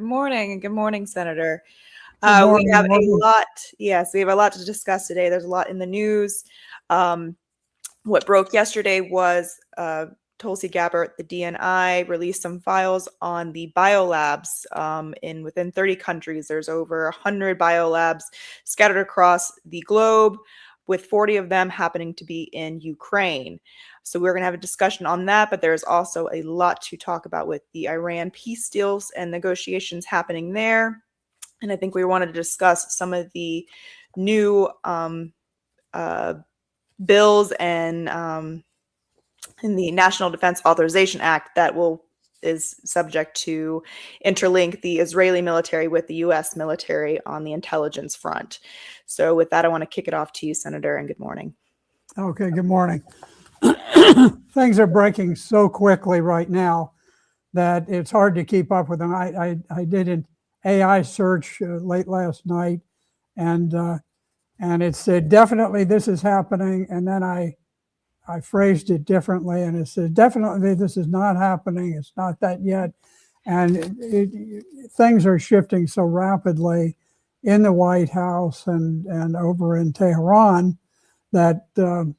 morning, and good morning, Senator. Good morning, we have Morgan. a lot. Yes, we have a lot to discuss today. There's a lot in the news. What broke yesterday was Tulsi Gabbard, the DNI, released some files on the biolabs within 30 countries. There's over 100 biolabs scattered across the globe, with 40 of them happening to be in Ukraine. So we're going to have a discussion on that, but there's also a lot to talk about with the Iran peace deals and negotiations happening there. And I think we wanted to discuss some of the new bills and in the National Defense Authorization Act that is subject to interlink the Israeli military with the U.S. military on the intelligence front. So with that, I want to kick it off to you, Senator, and good morning. Okay, good morning. Things are breaking so quickly right now that it's hard to keep up with them. I did an AI search late last night, and it said definitely this is happening, and then I phrased it differently, and it said definitely this is not happening. It's not that yet, and things are shifting so rapidly in the White House and over in Tehran that you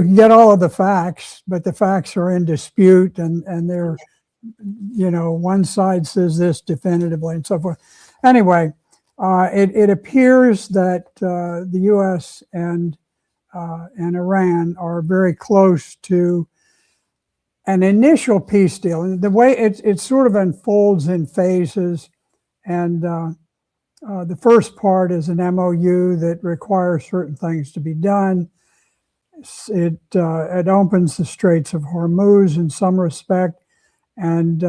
can get all of the facts, but the facts are in dispute, and they're one side says this definitively and so forth. Anyway, it appears that the U.S. and Iran are very close to an initial peace deal. And the way it sort of unfolds in phases, and the first part is an MOU that requires certain things to be done. It opens the Straits of Hormuz in some respect, and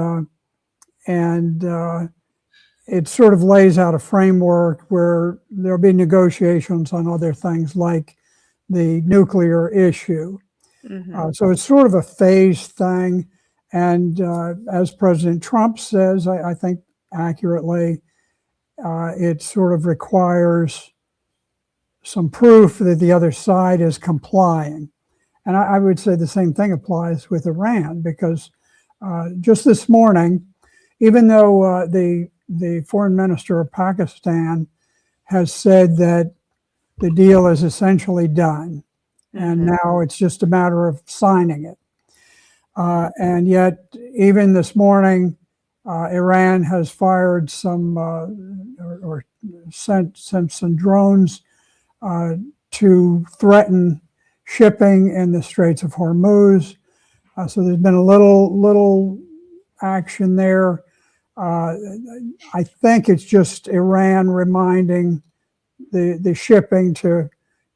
it sort of lays out a framework where there'll be negotiations on other things like the nuclear issue. Mm-hmm. So it's sort of a phased thing. And as President Trump says, I think accurately, it sort of requires some proof that the other side is complying. And I would say the same thing applies with Iran, because just this morning, even though the foreign minister of Pakistan has said that the deal is essentially done, and now it's just a matter of signing it. And yet, even this morning, Iran has fired some or sent some drones to threaten shipping in the Straits of Hormuz. So there's been a little action there. I think it's just Iran reminding the shipping to,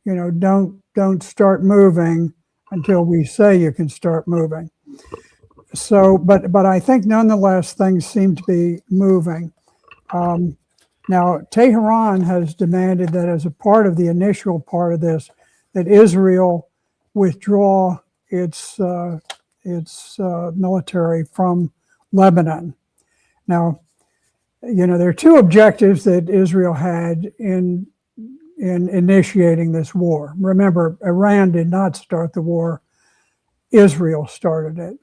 don't start moving until we say you can start moving. So, but I think nonetheless things seem to be moving. Now, Tehran has demanded that as a part of the initial part of this, that Israel withdraw its military from Lebanon. Now, there are two objectives that Israel had in initiating this war. Remember, Iran did not start the war. Israel started it.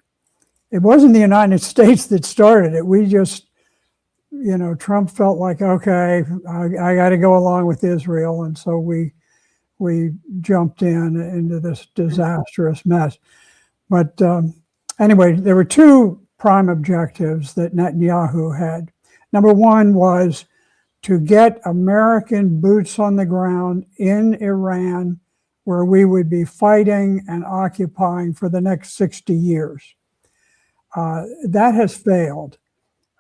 It wasn't the United States that started it. We just, Trump felt like, okay, I got to go along with Israel. And so we jumped into this disastrous mess. But anyway, there were two prime objectives that Netanyahu had. Number one was to get American boots on the ground in Iran, where we would be fighting and occupying for the next 60 years. That has failed.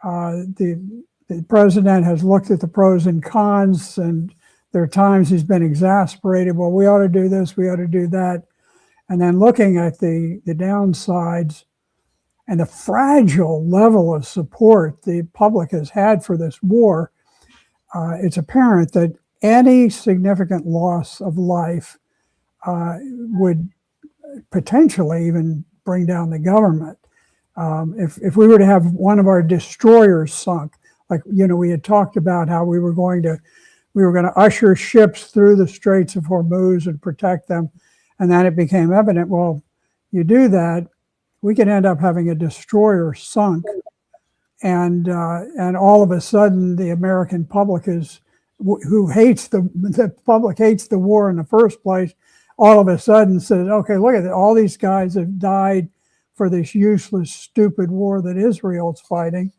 The president has looked at the pros and cons, and there are times he's been exasperated. Well, we ought to do this, we ought to do that. And then looking at the downsides and the fragile level of support the public has had for this war, it's apparent that any significant loss of life would potentially even bring down the government. If we were to have one of our destroyers sunk, like, we had talked about how we were going to usher ships through the Straits of Hormuz and protect them, and then it became evident, well, you do that, we could end up having a destroyer sunk and all of a sudden the American public who hates the public hates the war in the first place, all of a sudden says, okay, look at it, all these guys have died for this useless, stupid war that Israel's fighting.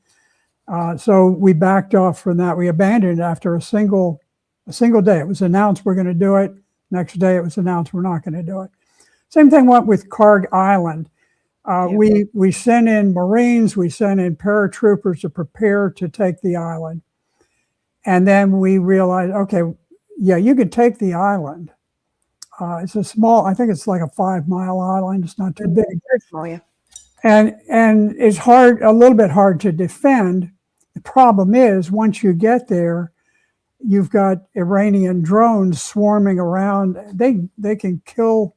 So we backed off from that. We abandoned it after a single day. It was announced we're going to do it. Next day it was announced we're not going to do it. Same thing went with Kharg Island. We sent in Marines, we sent in paratroopers to prepare to take the island. And then we realized, okay, yeah, you can take the island. It's a small, I think it's like a 5-mile island. It's not too big. Very small, yeah. And it's a little bit hard to defend. The problem is, once you get there, you've got Iranian drones swarming around. They can kill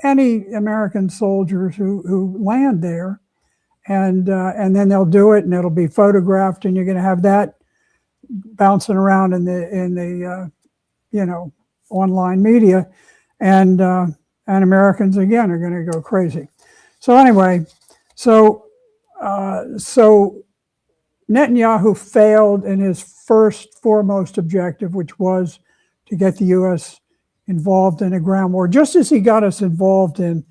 any American soldiers who land there, and then they'll do it, and it'll be photographed, and you're going to have that bouncing around in the online media, and Americans again are going to go crazy. So anyway, so Netanyahu failed in his foremost objective, which was to get the U.S. involved in a ground war, just as he got us involved in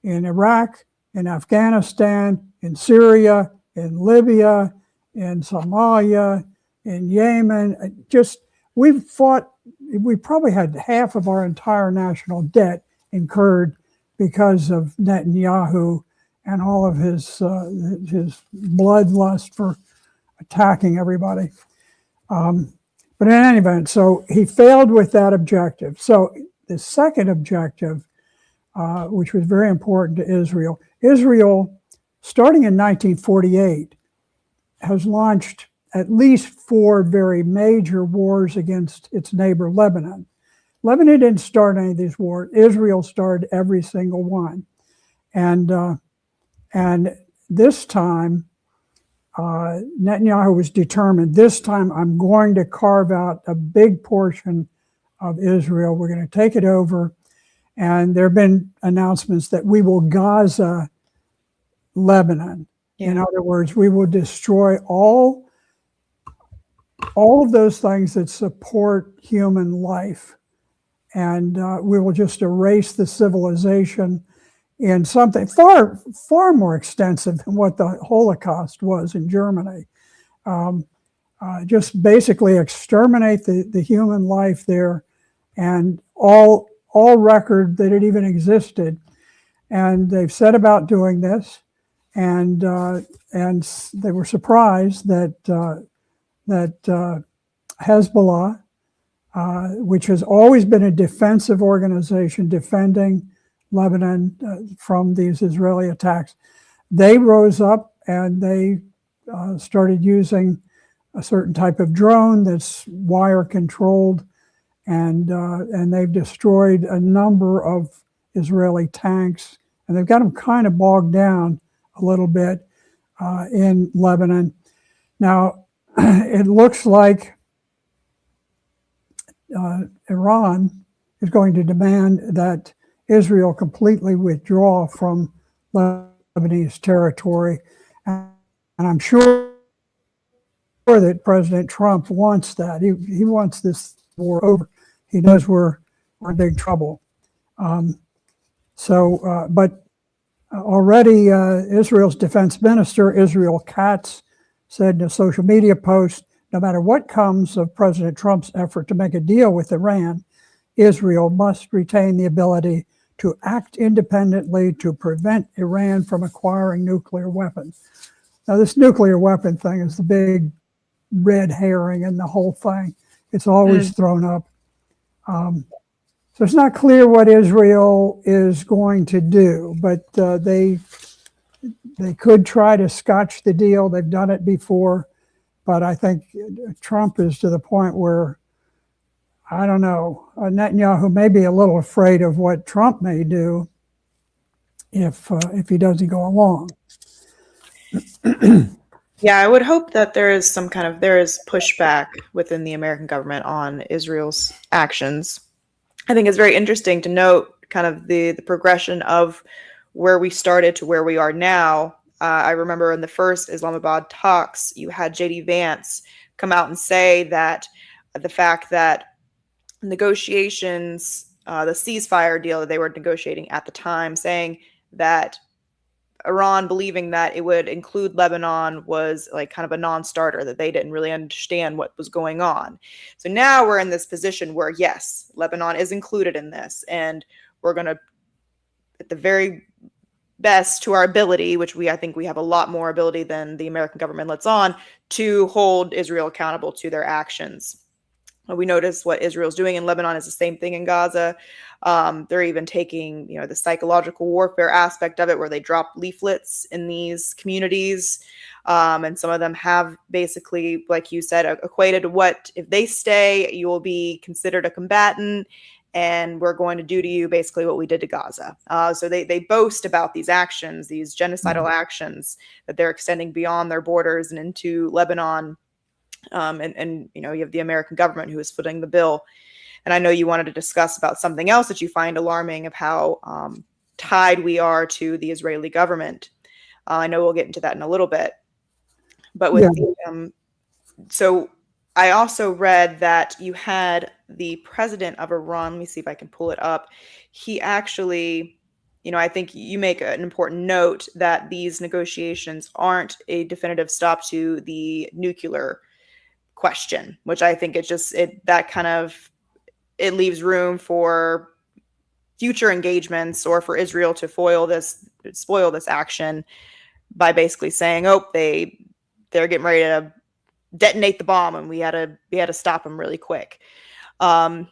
Iraq, in Afghanistan, in Syria, in Libya, in Somalia, in Yemen. We probably had half of our entire national debt incurred because of Netanyahu and all of his bloodlust for attacking everybody. But in any event, so he failed with that objective. So the second objective, which was very important to Israel, starting in 1948, has launched at least 4 very major wars against its neighbor, Lebanon. Lebanon didn't start any of these wars. Israel started every single one. And this time, Netanyahu was determined, this time I'm going to carve out a big portion of Israel. We're going to take it over. And there have been announcements that we will Gaza Lebanon. Yeah. In other words, we will destroy all of those things that support human life. And we will just erase the civilization in something far, far more extensive than what the Holocaust was in Germany. Just basically exterminate the human life there and all record that it even existed. And they've set about doing this, and they were surprised that Hezbollah, which has always been a defensive organization defending Lebanon from these Israeli attacks, they rose up and they started using a certain type of drone that's wire controlled, and they've destroyed a number of Israeli tanks, and they've got them kind of bogged down a little bit in Lebanon. Now, it looks like Iran is going to demand that Israel completely withdraw from Lebanese territory. And I'm sure that President Trump wants that. He wants this war over. He knows we're in big trouble. But already Israel's defense minister, Israel Katz, said in a social media post, no matter what comes of President Trump's effort to make a deal with Iran, Israel must retain the ability to act independently to prevent Iran from acquiring nuclear weapons. Now, this nuclear weapon thing is the big red herring in the whole thing. It's always thrown up. So it's not clear what Israel is going to do, but they could try to scotch the deal. They've done it before, but I think Trump is to the point where, I don't know, Netanyahu may be a little afraid of what Trump may do if he doesn't go along. Yeah, I would hope that there is pushback within the American government on Israel's actions. I think it's very interesting to note kind of the progression of where we started to where we are now. I remember in the first Islamabad talks, you had J.D. Vance come out and say that the fact that negotiations, the ceasefire deal that they were negotiating at the time, saying that Iran believing that it would include Lebanon was like kind of a non-starter, that they didn't really understand what was going on. So now we're in this position where, yes, Lebanon is included in this, and we're going to, at the very best to our ability, which I think we have a lot more ability than the American government lets on, to hold Israel accountable to their actions. We notice what Israel's doing in Lebanon is the same thing in Gaza. They're even taking, the psychological warfare aspect of it, where they drop leaflets in these communities. And some of them have basically, like you said, equated to what, if they stay, you will be considered a combatant, and we're going to do to you basically what we did to Gaza. So they boast about these actions, these genocidal actions that they're extending beyond their borders and into Lebanon. And you have the American government who is footing the bill. And I know you wanted to discuss about something else that you find alarming, of how tied we are to the Israeli government. I know we'll get into that in a little bit. But with so I also read that you had the president of Iran. Let me see if I can pull it up. He actually, I think you make an important note that these negotiations aren't a definitive stop to the nuclear question, which I think it leaves room for future engagements, or for Israel to spoil this action by basically saying, oh, they're getting ready to detonate the bomb, and we had to stop them really quick. I'm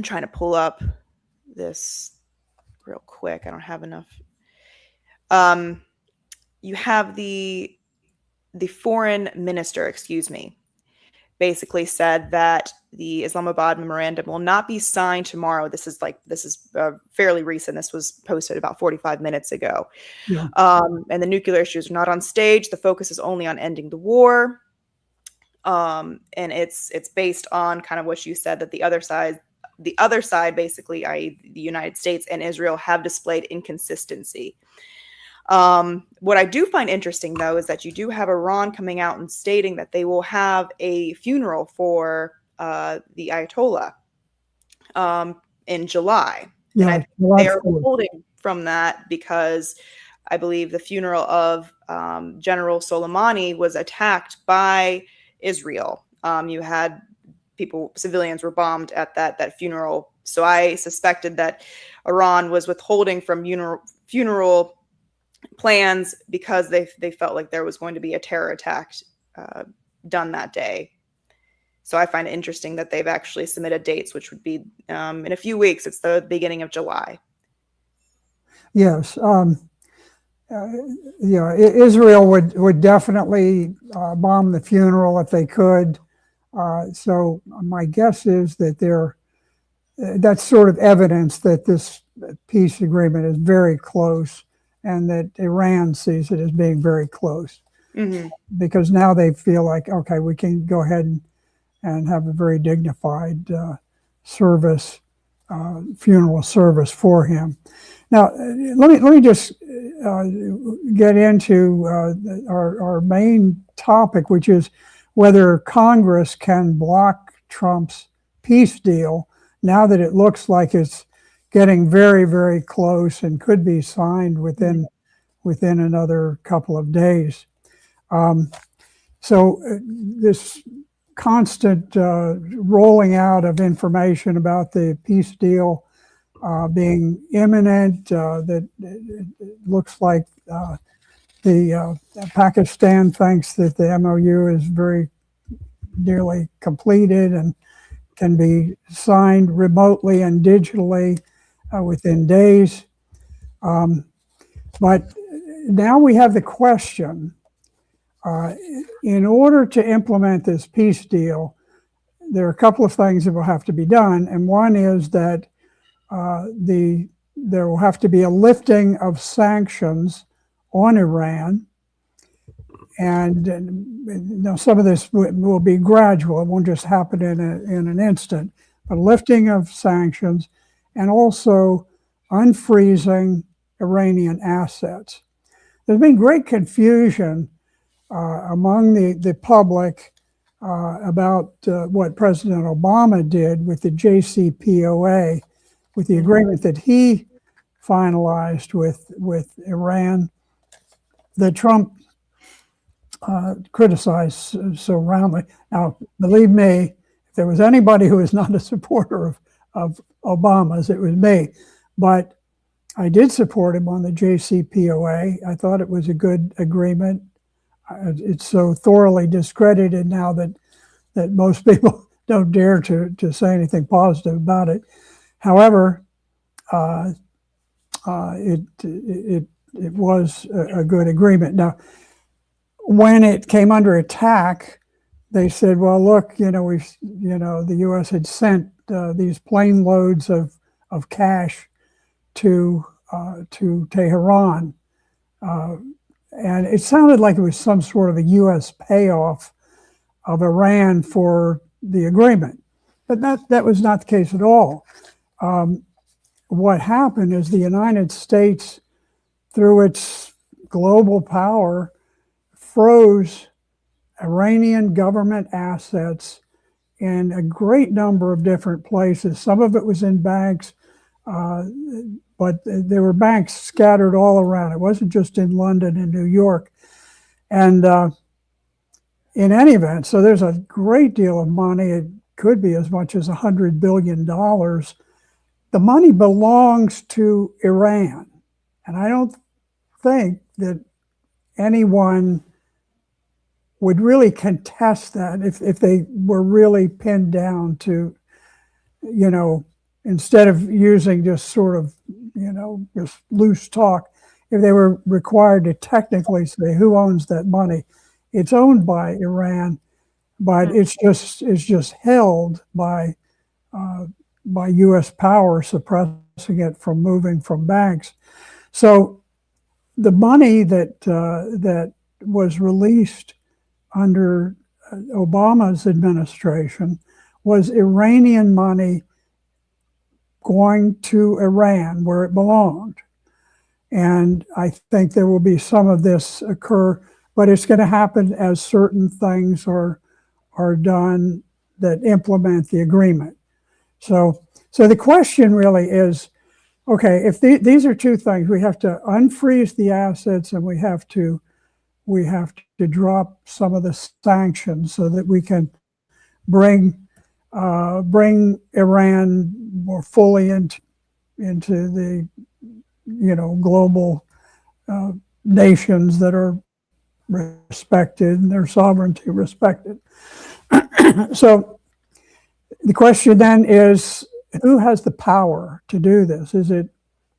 trying to pull up this real quick. I don't have enough. You have the foreign minister, basically said that the Islamabad memorandum will not be signed tomorrow. This is fairly recent. This was posted about 45 minutes ago. Yeah. And the nuclear issues are not on stage. The focus is only on ending the war. And it's based on kind of what you said, that the other side, basically, i.e. the United States and Israel, have displayed inconsistency. What I do find interesting, though, is that you do have Iran coming out and stating that they will have a funeral for the Ayatollah in July. Yeah, and they are holding from that because I believe the funeral of General Soleimani was attacked by Israel. You had civilians were bombed at that funeral. So I suspected that Iran was withholding from funeral plans because they felt like there was going to be a terror attack done that day. So I find it interesting that they've actually submitted dates, which would be in a few weeks. It's the beginning of July. Yes. Israel would definitely bomb the funeral if they could. So my guess is that that's sort of evidence that this peace agreement is very close, and that Iran sees it as being very close. Mm-hmm. Because now they feel like, okay, we can go ahead and have a very dignified service, funeral service for him. Now, let me just get into our main topic, which is whether Congress can block Trump's peace deal now that it looks like it's getting very, very close and could be signed within another couple of days. So this constant rolling out of information about the peace deal being imminent, that it looks like Pakistan thinks that the MOU is very nearly completed and can be signed remotely and digitally within days. But now we have the question, in order to implement this peace deal, there are a couple of things that will have to be done. And one is that there will have to be a lifting of sanctions on Iran. And some of this will be gradual. It won't just happen in an instant, but lifting of sanctions, and also unfreezing Iranian assets. there's been great confusion among the public about what President Obama did with the JCPOA, with the agreement that he finalized with Iran, that Trump criticized so roundly. Now, believe me, if there was anybody who was not a supporter of Obama's, it was me. But I did support him on the JCPOA. I thought it was a good agreement. It's so thoroughly discredited now that most people don't dare to say anything positive about it. However, it was a good agreement. Now, when it came under attack, they said, "Well, look, the U.S. had sent these plane loads of cash to Tehran." And it sounded like it was some sort of a U.S. payoff of Iran for the agreement. But that was not the case at all. What happened is the United States, through its global power, froze Iranian government assets in a great number of different places. Some of it was in banks, but there were banks scattered all around. It wasn't just in London and New York. And in any event, so there's a great deal of money. It could be as much as $100 billion. The money belongs to Iran. And I don't think that anyone would really contest that if they were really pinned down to, instead of using just sort of, just loose talk, if they were required to technically say who owns that money. It's owned by Iran, but it's just held by U.S. power, suppressing it from moving from banks. So the money that was released under Obama's administration was Iranian money going to Iran where it belonged. And I think there will be some of this occur, but it's going to happen as certain things are done that implement the agreement. So the question really is, okay, if these are two things, we have to unfreeze the assets and we have to drop some of the sanctions so that we can bring Iran more fully into the global nations that are respected and their sovereignty respected. So the question then is, who has the power to do this? Is it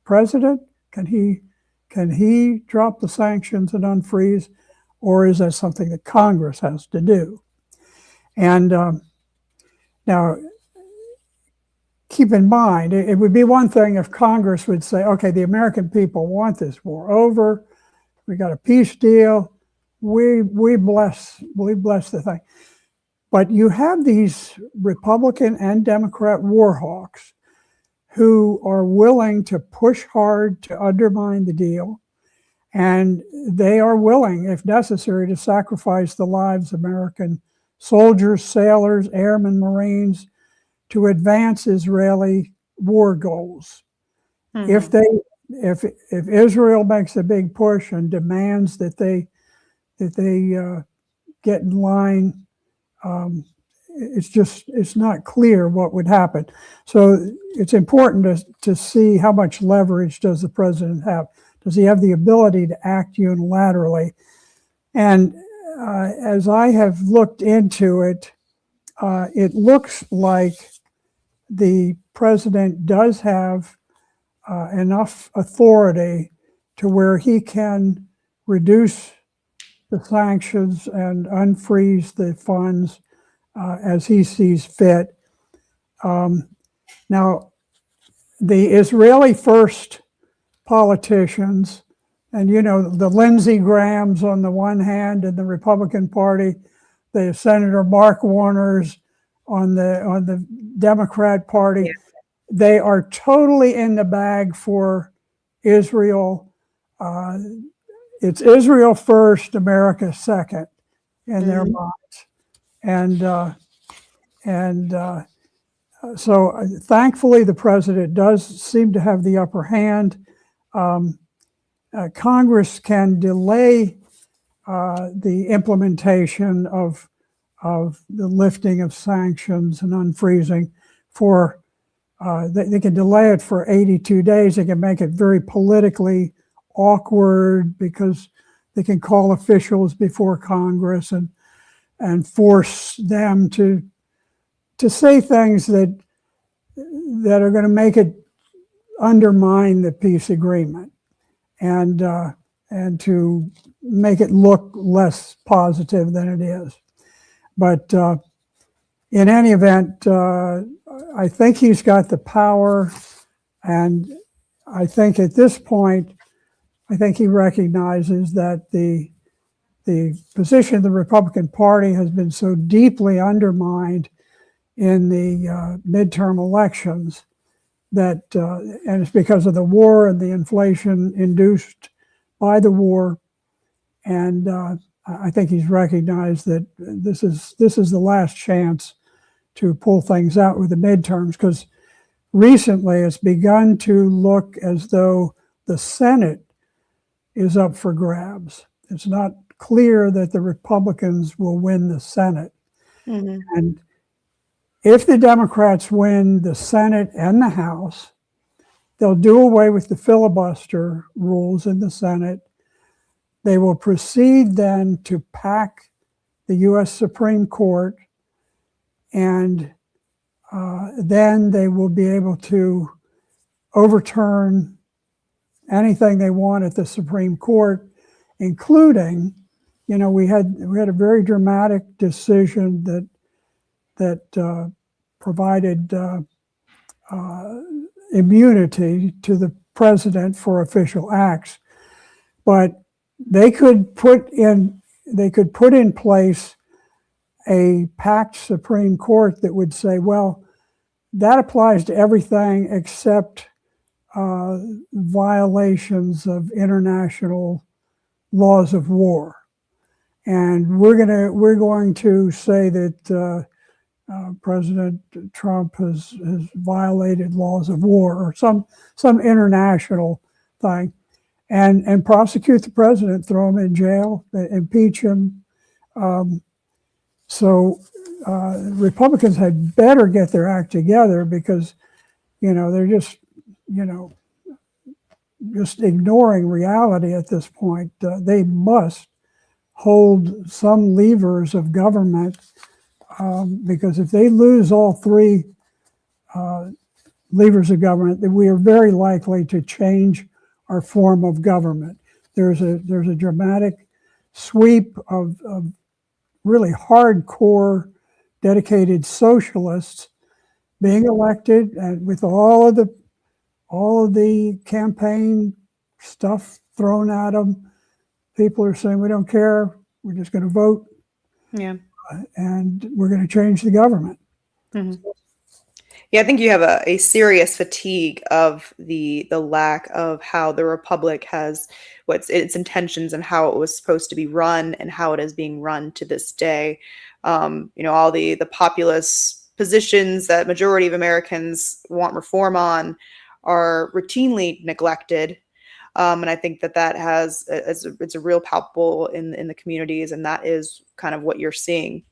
president? Can he drop the sanctions and unfreeze, or is that something that Congress has to do? And now, keep in mind, it would be one thing if Congress would say, okay, the American people want this war over. We got a peace deal. We bless the thing. But you have these Republican and Democrat war hawks who are willing to push hard to undermine the deal. And they are willing, if necessary, to sacrifice the lives of American soldiers, sailors, airmen, Marines, to advance Israeli war goals. Mm-hmm. If Israel makes a big push and demands that they get in line, it's not clear what would happen. So it's important to see how much leverage does the president have. Does he have the ability to act unilaterally? And as I have looked into it, it looks like the president does have enough authority to where he can reduce the sanctions and unfreeze the funds as he sees fit. Now, the Israeli first politicians, and the Lindsey Grahams on the one hand in the Republican Party, the Senator Mark Warners on the Democrat Party, yeah. They are totally in the bag for Israel. it's Israel first, America second in their Mhm. minds. And so thankfully, the president does seem to have the upper hand. Congress can delay the implementation of the lifting of sanctions and unfreezing for they can delay it for 82 days. They can make it very politically awkward because they can call officials before Congress and force them to say things that are going to make it undermine the peace agreement and to make it look less positive than it is. But in any event, I think he's got the power, and I think at this point, I think he recognizes that the position of the Republican Party has been so deeply undermined in the midterm elections that, and it's because of the war and the inflation induced by the war. And I think he's recognized that this is the last chance to pull things out with the midterms, because recently it's begun to look as though the Senate is up for grabs. It's not clear that the Republicans will win the Senate. Mhm. And if the Democrats win the Senate and the House, they'll do away with the filibuster rules in the Senate. They will proceed then to pack the U.S. Supreme Court, and then they will be able to overturn anything they want at the Supreme Court, including, we had a very dramatic decision that provided immunity to the president for official acts, but they could put in place a packed Supreme Court that would say, well, that applies to everything except violations of international laws of war, and we're going to say that President Trump has violated laws of war or some international thing, and prosecute the president, throw him in jail, impeach him. So Republicans had better get their act together, because they're just ignoring reality at this point. They must hold some levers of government, because if they lose all three levers of government, then we are very likely to change our form of government. There's a dramatic sweep of really hardcore, dedicated socialists being elected, and with all of the campaign stuff thrown at them, people are saying, we don't care, we're just going to vote, Yeah. and we're going to change the government. Mm-hmm. Yeah, I think you have a serious fatigue of the lack of how the Republic has what's its intentions and how it was supposed to be run and how it is being run to this day. All the populist positions that majority of Americans want reform on are routinely neglected. And I think that has it's a real palpable in the communities, and that is kind of what you're seeing,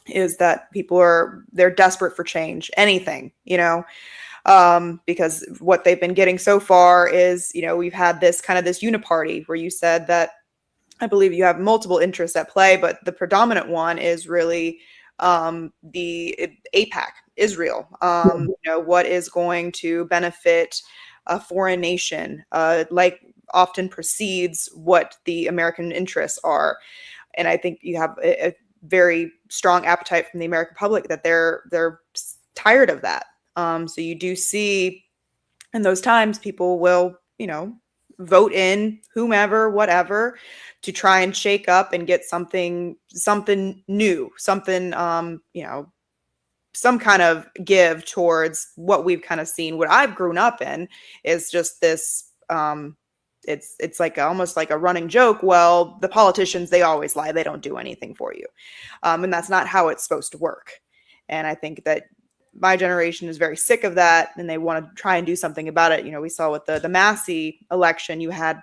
is that they're desperate for change, anything, because what they've been getting so far is, we've had this kind of this uniparty where you said that I believe you have multiple interests at play, but the predominant one is really the AIPAC, Israel. What is going to benefit a foreign nation, like often precedes what the American interests are. And I think you have a very strong appetite from the American public that they're tired of that. So you do see in those times people will, vote in whomever, whatever, to try and shake up and get something new, something, some kind of give towards what we've kind of seen. What I've grown up in is just this it's like almost like a running joke. Well, the politicians, they always lie. They don't do anything for you. And that's not how it's supposed to work. And I think that my generation is very sick of that, and they want to try and do something about it. We saw with the Massey election, you had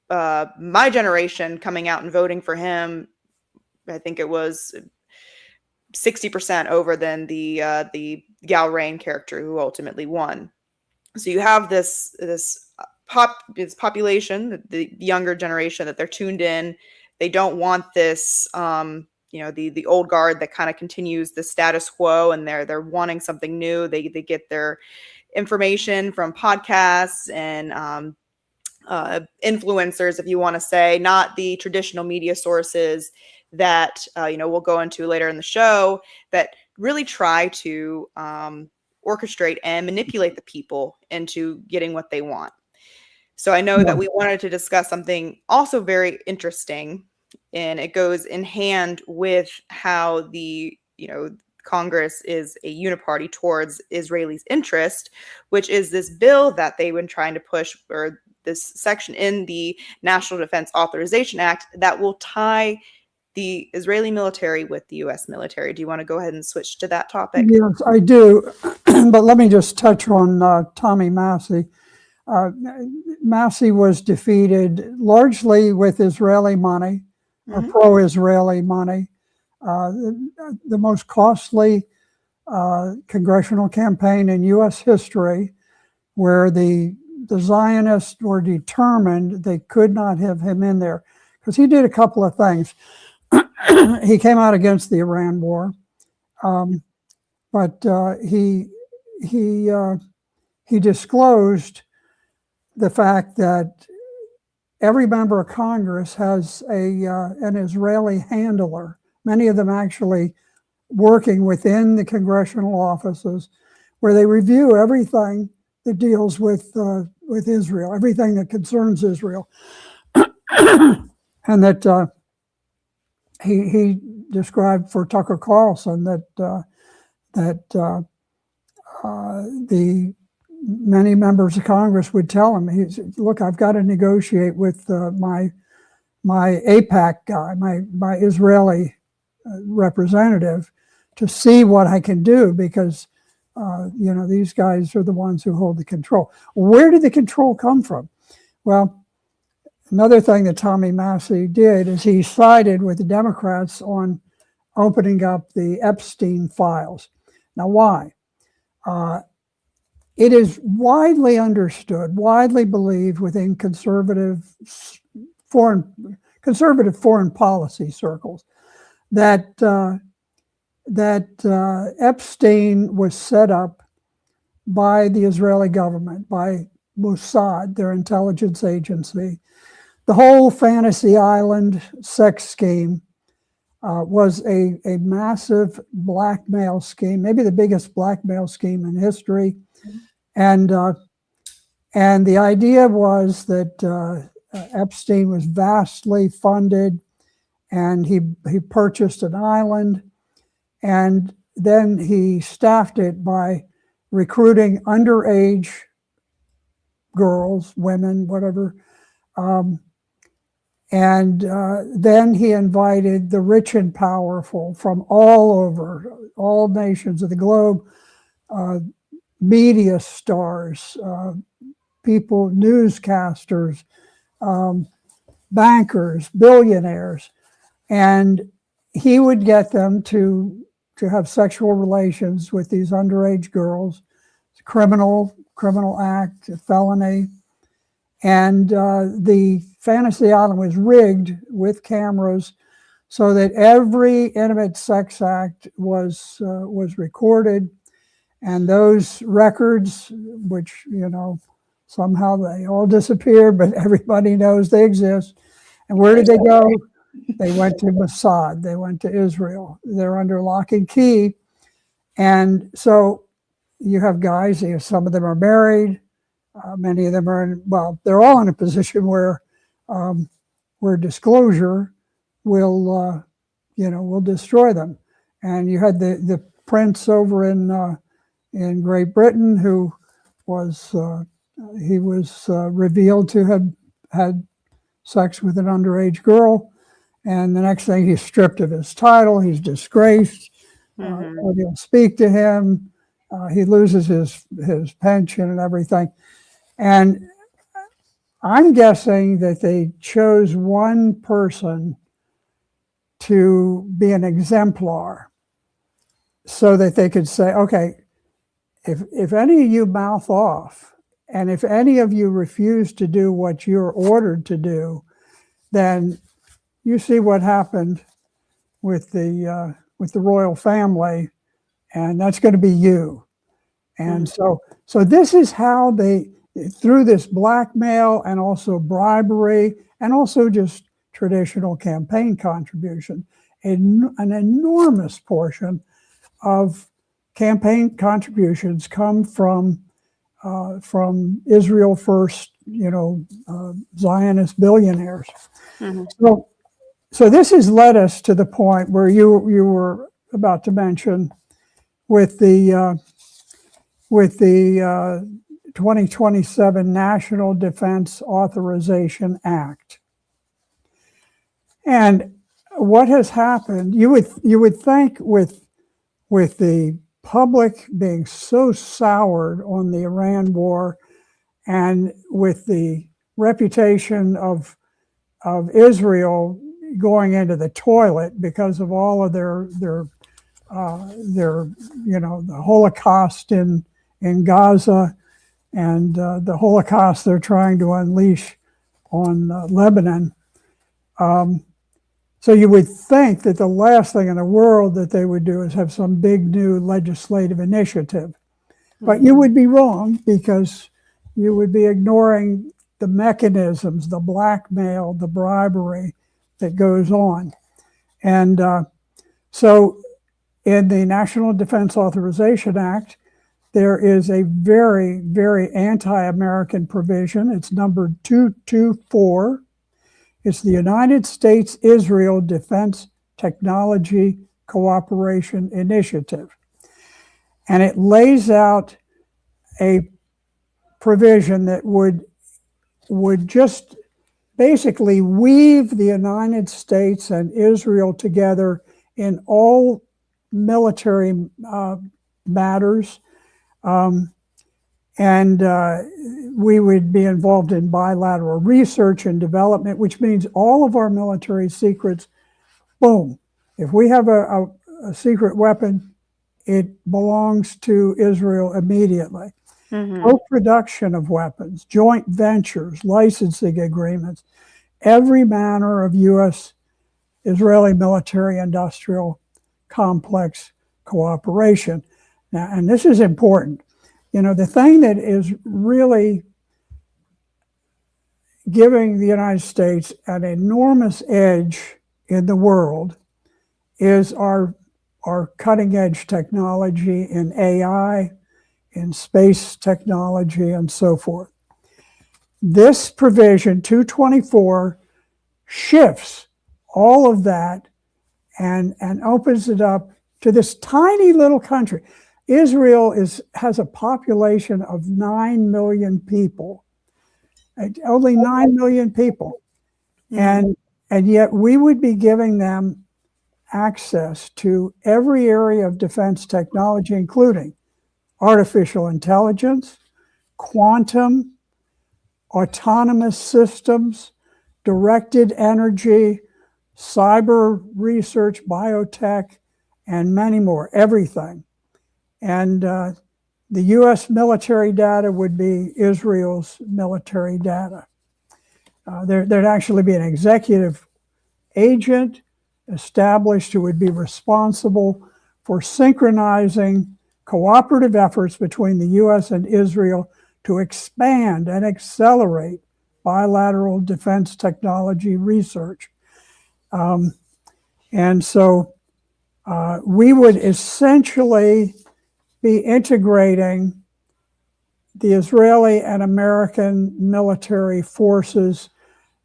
my generation coming out and voting for him. I think it was 60% over than the Gal Rain character who ultimately won. So you have this population, the younger generation, that they're tuned in. They don't want this, the old guard that kind of continues the status quo, and they're wanting something new. They get their information from podcasts and influencers, if you want to say, not the traditional media sources that we'll go into later in the show, that really try to orchestrate and manipulate the people into getting what they want. So I know that we wanted to discuss something also very interesting, and it goes in hand with how the Congress is a uniparty towards Israelis' interest, which is this bill that they've been trying to push, or this section in the National Defense Authorization Act, that will tie the Israeli military with the U.S. military. Do you want to go ahead and switch to that topic? Yes, I do. But let me just touch on Tommy Massey. Massey was defeated largely with Israeli money, or pro-Israeli money. The most costly congressional campaign in U.S. history, where the Zionists were determined they could not have him in there, because he did a couple of things. He came out against the Iran war, but he disclosed the fact that every member of Congress has an Israeli handler, many of them actually working within the congressional offices, where they review everything that deals with Israel, everything that concerns Israel. And that he described for Tucker Carlson that the many members of Congress would tell him, he said, look, I've got to negotiate with my AIPAC guy, my Israeli representative, to see what I can do, because these guys are the ones who hold the control. Where did the control come from? Well, another thing that Tommy Massey did is he sided with the Democrats on opening up the Epstein files. Now, why? It is widely understood, widely believed within conservative foreign policy circles that Epstein was set up by the Israeli government, by Mossad, their intelligence agency. The whole Fantasy Island sex scheme was a massive blackmail scheme, maybe the biggest blackmail scheme in history. And the idea was that Epstein was vastly funded, and he purchased an island, and then he staffed it by recruiting underage girls, women, whatever. And then he invited the rich and powerful from all over, all nations of the globe, media stars, people, newscasters, bankers, billionaires, and he would get them to have sexual relations with these underage girls. It's a criminal act, a felony. And the Fantasy Island was rigged with cameras so that every intimate sex act was recorded. And those records, which, somehow they all disappeared, but everybody knows they exist. And where did they go? They went to Mossad. They went to Israel. They're under lock and key. And so you have guys, some of them are married. Many of them are they're all in a position where disclosure will destroy them. And you had the prince over in Great Britain who was he was revealed to have had sex with an underage girl. And the next thing, he's stripped of his title. He's disgraced. Nobody will speak to him. He loses his pension and everything. And I'm guessing that they chose one person to be an exemplar so that they could say, okay, if any of you mouth off, and if any of you refuse to do what you're ordered to do, then you see what happened with the royal family, and that's going to be you. And so this is how they, through this blackmail and also bribery and also just traditional campaign contribution, an enormous portion of campaign contributions come from Israel First, Zionist billionaires. So this has led us to the point where you were about to mention with the 2027 National Defense Authorization Act. And what has happened, you would think with the public being so soured on the Iran war, and with the reputation of Israel going into the toilet because of all of their the Holocaust in Gaza, and the Holocaust they're trying to unleash on Lebanon. So you would think that the last thing in the world that they would do is have some big new legislative initiative. But you would be wrong, because you would be ignoring the mechanisms, the blackmail, the bribery that goes on. And so in the National Defense Authorization Act, there is a very, very anti-American provision. It's numbered 224. It's the United States-Israel Defense Technology Cooperation Initiative. And it lays out a provision that would just basically weave the United States and Israel together in all military matters. We would be involved in bilateral research and development, which means all of our military secrets, boom. If we have a secret weapon, it belongs to Israel immediately. Co-production of weapons, joint ventures, licensing agreements, every manner of U.S.-Israeli military-industrial complex cooperation. Now, and this is important. The thing that is really giving the United States an enormous edge in the world is our cutting-edge technology in AI, in space technology, and so forth. This provision, 224, shifts all of that and opens it up to this tiny little country. Israel has a population of 9 million people, only 9 million people. And yet we would be giving them access to every area of defense technology, including artificial intelligence, quantum, autonomous systems, directed energy, cyber research, biotech, and many more, everything. And the U.S. military data would be Israel's military data. There'd actually be an executive agent established who would be responsible for synchronizing cooperative efforts between the U.S. and Israel to expand and accelerate bilateral defense technology research. And so we would essentially be integrating the Israeli and American military forces,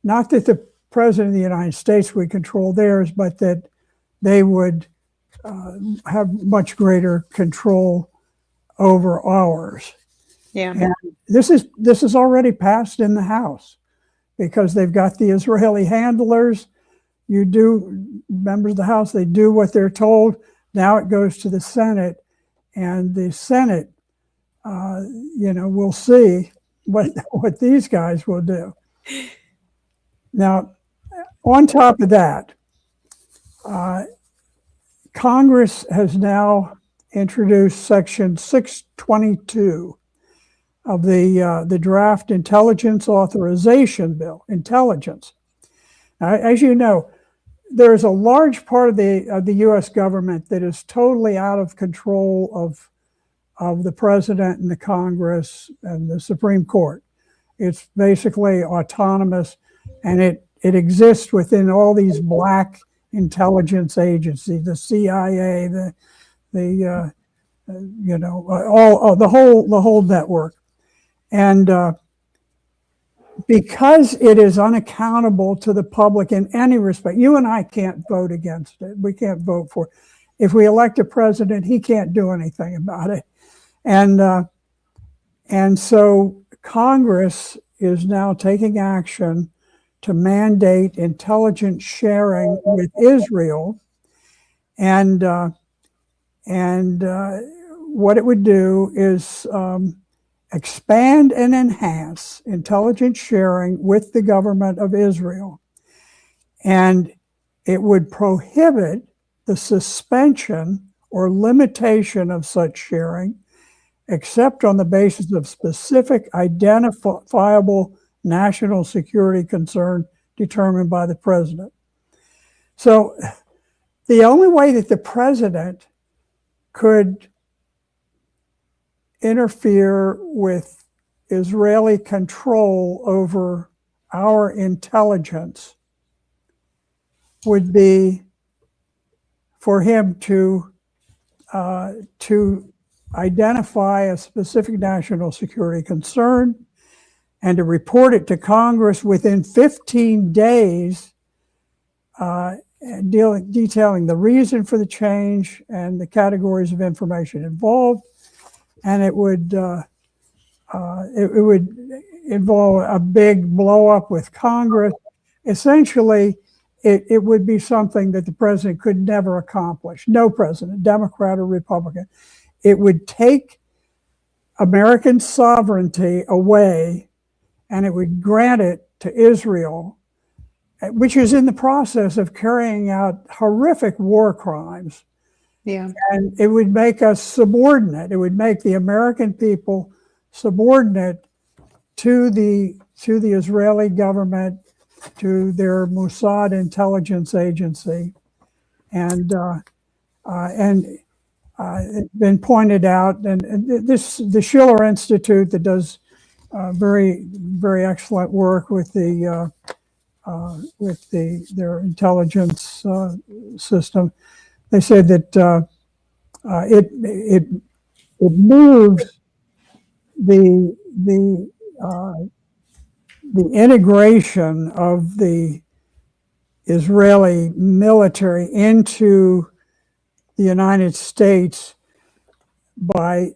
not that the President of the United States would control theirs, but that they would have much greater control over ours. Yeah. And this is already passed in the House because they've got the Israeli handlers. Members of the House, they do what they're told. Now it goes to the Senate, and the Senate, we'll see what these guys will do. Now, on top of that, Congress has now introduced Section 622 of the draft Intelligence Authorization Bill. Intelligence. As you know, there is a large part of the U.S. government that is totally out of control of the president and the Congress and the Supreme Court. It's basically autonomous, and it exists within all these black intelligence agencies, the CIA, the whole network, and because it is unaccountable to the public in any respect. You and I can't vote against it. We can't vote for it. If we elect a president, he can't do anything about it. And so Congress is now taking action to mandate intelligence sharing with Israel. And what it would do is expand and enhance intelligence sharing with the government of Israel. And it would prohibit the suspension or limitation of such sharing, except on the basis of specific identifiable national security concern determined by the president. So the only way that the president could interfere with Israeli control over our intelligence would be for him to identify a specific national security concern and to report it to Congress within 15 days, detailing the reason for the change and the categories of information involved. And it would involve a big blow up with Congress. Essentially, it would be something that the president could never accomplish. No president, Democrat or Republican. It would take American sovereignty away, and it would grant it to Israel, which is in the process of carrying out horrific war crimes. Yeah. And it would make us subordinate. It would make the American people subordinate to the Israeli government, to their Mossad intelligence agency. And it's been pointed out, and the Schiller Institute that does very, very excellent work with their intelligence system. They said that it moves the integration of the Israeli military into the United States by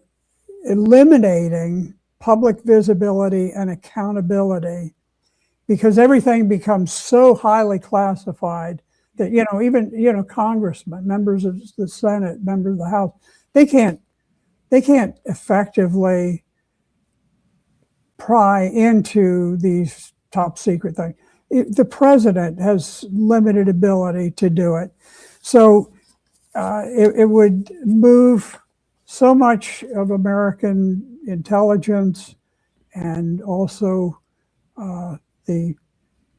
eliminating public visibility and accountability, because everything becomes so highly classified that, even congressmen, members of the Senate, members of the House, they can't effectively pry into these top secret things. The president has limited ability to do it. So it would move so much of American intelligence and also the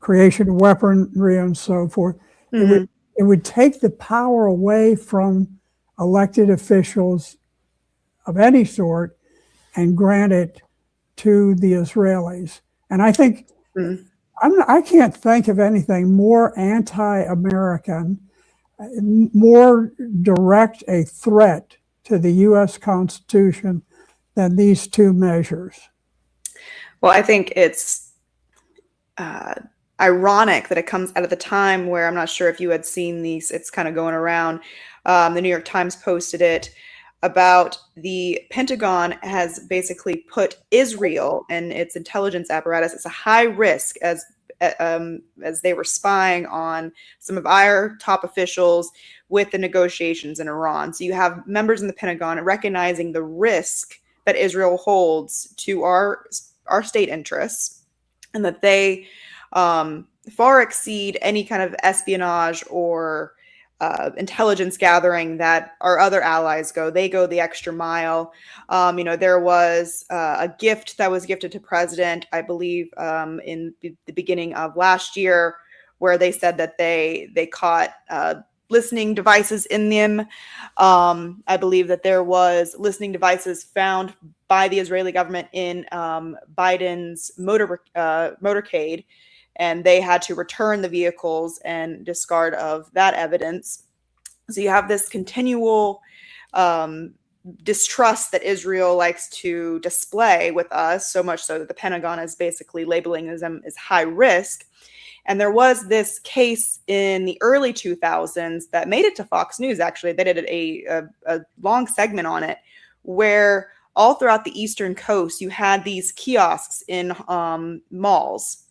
creation of weaponry and so forth. Mm-hmm. It would take the power away from elected officials of any sort and grant it to the Israelis. And I think I can't think of anything more anti-American, more direct a threat to the U.S. Constitution than these two measures. Well, I think it's ironic that it comes out of the time where, I'm not sure if you had seen these, it's kind of going around. The New York Times posted it. about the Pentagon has basically put Israel and its intelligence apparatus as a high risk as they were spying on some of our top officials with the negotiations in Iran. So you have members in the Pentagon recognizing the risk that Israel holds to our state interests, and that they far exceed any kind of espionage or intelligence gathering that our other allies go. They go the extra mile. There was a gift that was gifted to President, I believe, in the beginning of last year, where they said that they caught listening devices in them. I believe that there was listening devices found by the Israeli government in Biden's motorcade, and they had to return the vehicles and discard of that evidence. So you have this continual distrust that Israel likes to display with us, so much so that the Pentagon is basically labeling them as high risk. And there was this case in the early 2000s that made it to Fox News, actually. They did a long segment on it, where all throughout the Eastern Coast, you had these kiosks in malls.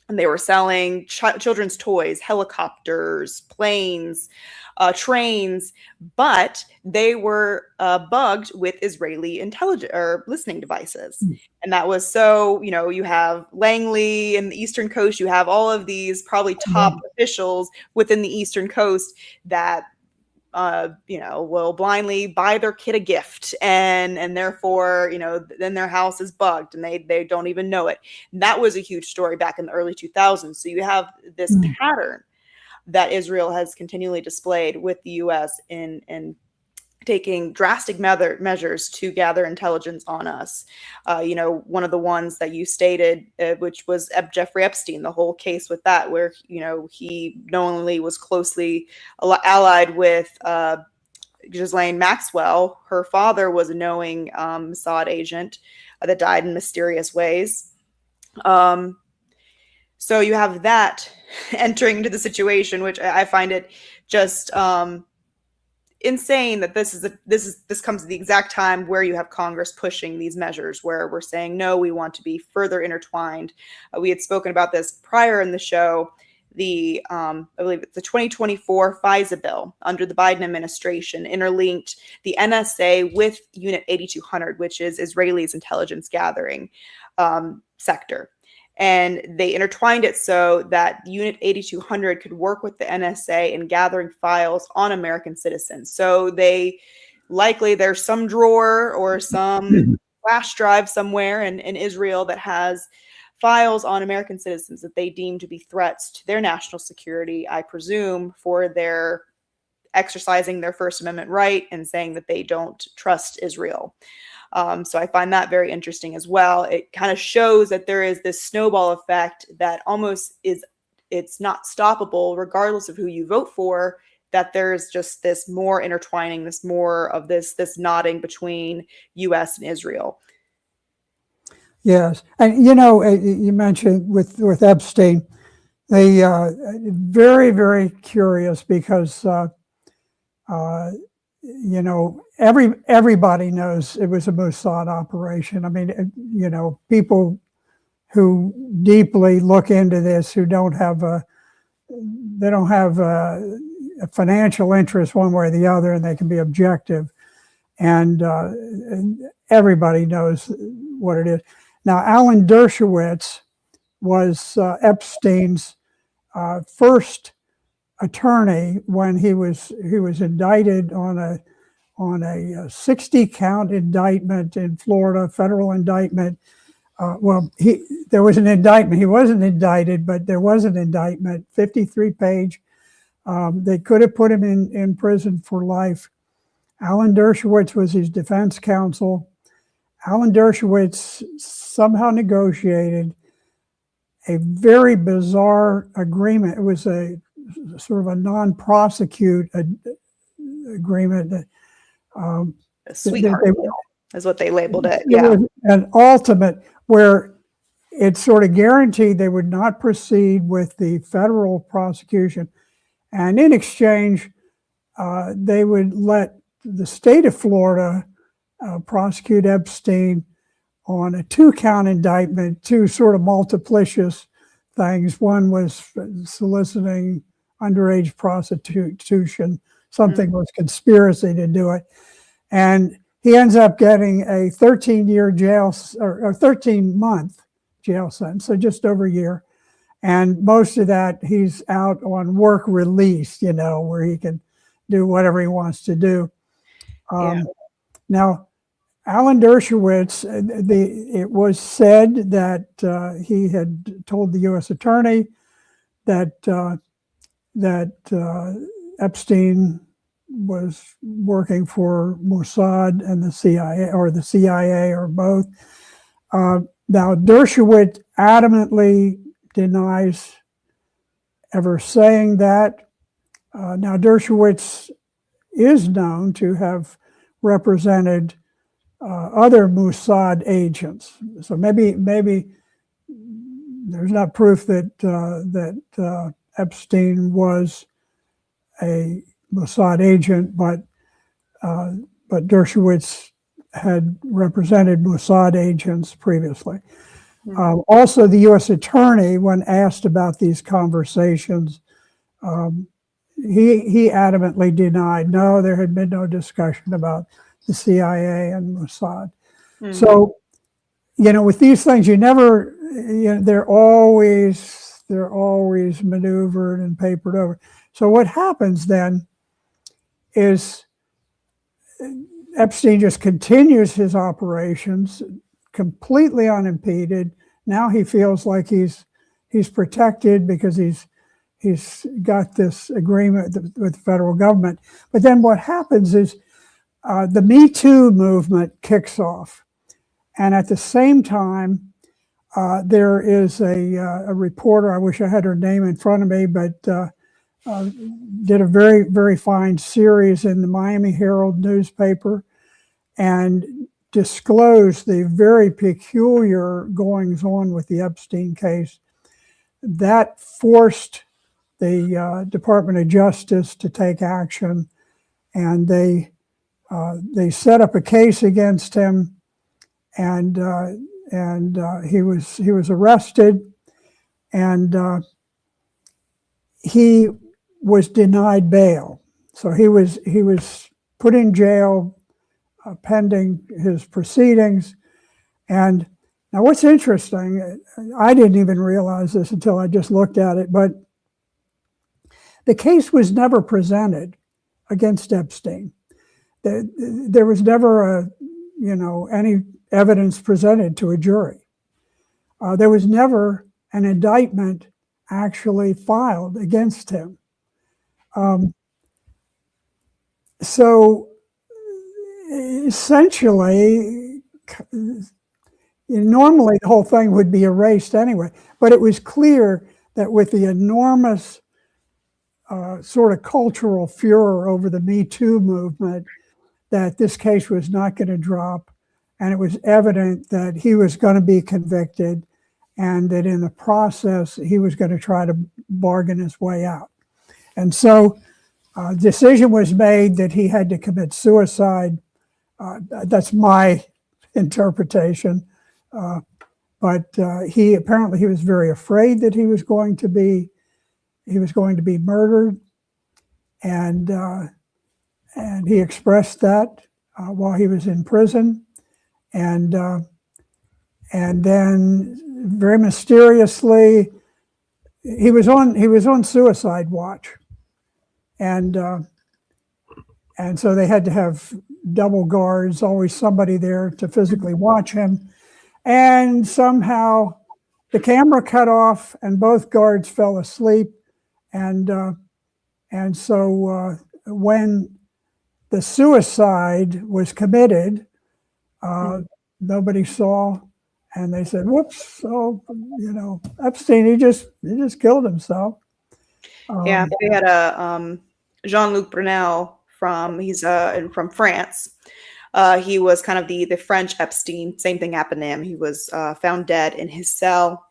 And they were selling children's toys, helicopters, planes, trains, but they were bugged with Israeli intelligence or listening devices. And that was so, you have Langley in the Eastern Coast, you have all of these probably top officials within the Eastern Coast that will blindly buy their kid a gift, and therefore, then their house is bugged and they don't even know it. And that was a huge story back in the early 2000s. So you have this pattern that Israel has continually displayed with the U.S. in taking drastic measures to gather intelligence on us. One of the ones that you stated, which was Jeffrey Epstein, the whole case with that, where, he knowingly was closely allied with Ghislaine Maxwell. Her father was a knowing Mossad agent that died in mysterious ways. So you have that entering into the situation, which I find it just insane that this comes at the exact time where you have Congress pushing these measures, where we're saying, no, we want to be further intertwined. We had spoken about this prior in the show. I believe it's the 2024 FISA bill under the Biden administration interlinked the NSA with Unit 8200, which is Israel's intelligence gathering sector. And they intertwined it so that Unit 8200 could work with the NSA in gathering files on American citizens. So there's some drawer or some flash drive somewhere in Israel that has files on American citizens that they deem to be threats to their national security, I presume, for their exercising their First Amendment right and saying that they don't trust Israel. So I find that very interesting as well. It kind of shows that there is this snowball effect that almost it's not stoppable regardless of who you vote for, that there's just this more intertwining, this more of this knotting between U.S. and Israel. Yes. And, you mentioned with Epstein, they very, very curious because, everybody knows it was a Mossad operation. I mean, people who deeply look into this, who don't have a financial interest one way or the other, and they can be objective. And everybody knows what it is. Now, Alan Dershowitz was Epstein's first attorney when he was indicted on a 60-count indictment in Florida, federal indictment. There was an indictment. He wasn't indicted, but there was an indictment, 53-page. They could have put him in prison for life. Alan Dershowitz was his defense counsel. Alan Dershowitz somehow negotiated a very bizarre agreement. It was a sort of a non-prosecute agreement. A sweetheart deal is what they labeled it. It was an ultimate where it sort of guaranteed they would not proceed with the federal prosecution. And in exchange, they would let the state of Florida prosecuted Epstein on a 2-count indictment, 2 sort of multiplicious things. One was soliciting underage prostitution. Something was conspiracy to do it. And he ends up getting a 13-year jail or 13-month jail sentence, so just over a year. And most of that, he's out on work release, where he can do whatever he wants to do. Now, Alan Dershowitz, it was said that he had told the U.S. attorney that Epstein was working for Mossad and the CIA, or the CIA, or both. Now, Dershowitz adamantly denies ever saying that. Now, Dershowitz is known to have represented other Mossad agents, so maybe there's not proof that Epstein was a Mossad agent, but Dershowitz had represented Mossad agents previously. Also, the U.S. attorney, when asked about these conversations, he adamantly denied, no, there had been no discussion about the CIA and Mossad. So, with these things, you never, they're always maneuvered and papered over. So what happens then is Epstein just continues his operations completely unimpeded. Now he feels like he's protected because he's got this agreement with the federal government. But then what happens is the Me Too movement kicks off. And at the same time, there is a reporter, I wish I had her name in front of me, but did a very, very fine series in the Miami Herald newspaper and disclosed the very peculiar goings on with the Epstein case. That forced the Department of Justice to take action, and they set up a case against him, and he was arrested, and he was denied bail. So he was put in jail pending his proceedings. And now what's interesting, I didn't even realize this until I just looked at it, but the case was never presented against Epstein. There was never any evidence presented to a jury. There was never an indictment actually filed against him. So essentially, normally the whole thing would be erased anyway, but it was clear that with the enormous sort of cultural furor over the Me Too movement, that this case was not going to drop, and it was evident that he was going to be convicted, and that in the process he was going to try to bargain his way out. And so a decision was made that he had to commit suicide. That's my interpretation. But he was very afraid that he was going to be murdered, and he expressed that while he was in prison, and then very mysteriously he was on suicide watch, and so they had to have double guards, always somebody there to physically watch him, and somehow the camera cut off and both guards fell asleep, and so when the suicide was committed, nobody saw, and they said, "Whoops! So Epstein, he just killed himself." Yeah, they had a Jean-Luc Brunel he's from France. He was kind of the French Epstein. Same thing happened to him. He was found dead in his cell,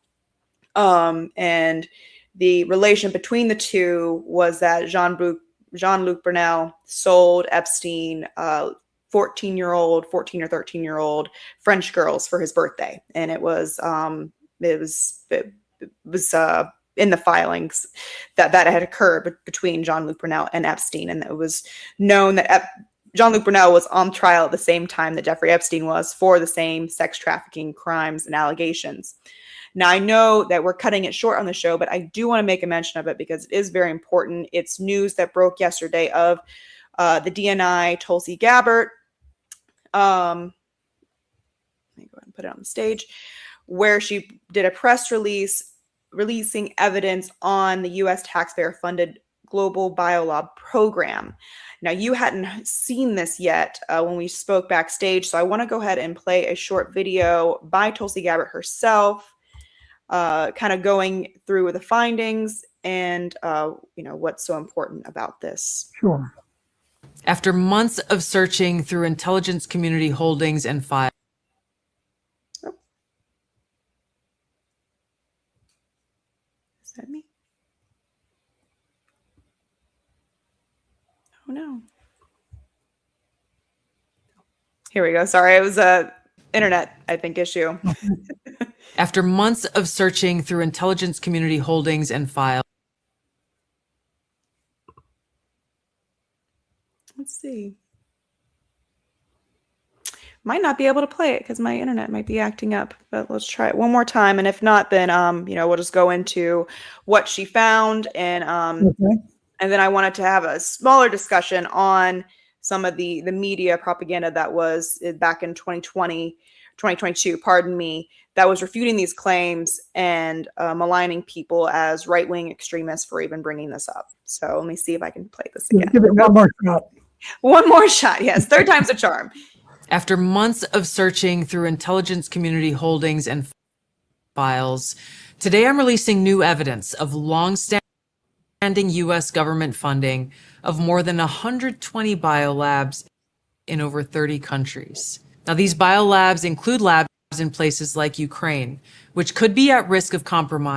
and the relation between the two was that Jean-Luc Jean-Luc Brunel sold Epstein 14 or 13-year-old French girls for his birthday, and it was in the filings that had occurred between Jean-Luc Brunel and Epstein, and it was known that Jean-Luc Brunel was on trial at the same time that Jeffrey Epstein was for the same sex trafficking crimes and allegations. Now, I know that we're cutting it short on the show, but I do want to make a mention of it because it is very important. It's news that broke yesterday of the DNI Tulsi Gabbard. Let me go ahead and put it on the stage, where she did a press release releasing evidence on the U.S. taxpayer-funded Global Biolab program. Now, you hadn't seen this yet when we spoke backstage, so I want to go ahead and play a short video by Tulsi Gabbard herself, kind of going through the findings and what's so important about this. Sure. After months of searching through intelligence community holdings and files. Oh. Is that me? Oh no. Here we go. Sorry, it was a internet, I think, issue. After months of searching through intelligence community holdings and files. Let's see. Might not be able to play it because my internet might be acting up, but let's try it one more time. And if not, then we'll just go into what she found, and Okay. and then I wanted to have a smaller discussion on some of the media propaganda that was back in 2022, pardon me, that was refuting these claims and maligning people as right-wing extremists for even bringing this up. So let me see if I can play this again. Give it one more shot. One more shot. Yes, third time's a charm. After months of searching through intelligence community holdings and files, today I'm releasing new evidence of long-standing U.S. government funding of more than 120 biolabs in over 30 countries. Now, these biolabs include labs in places like Ukraine, which could be at risk of compromise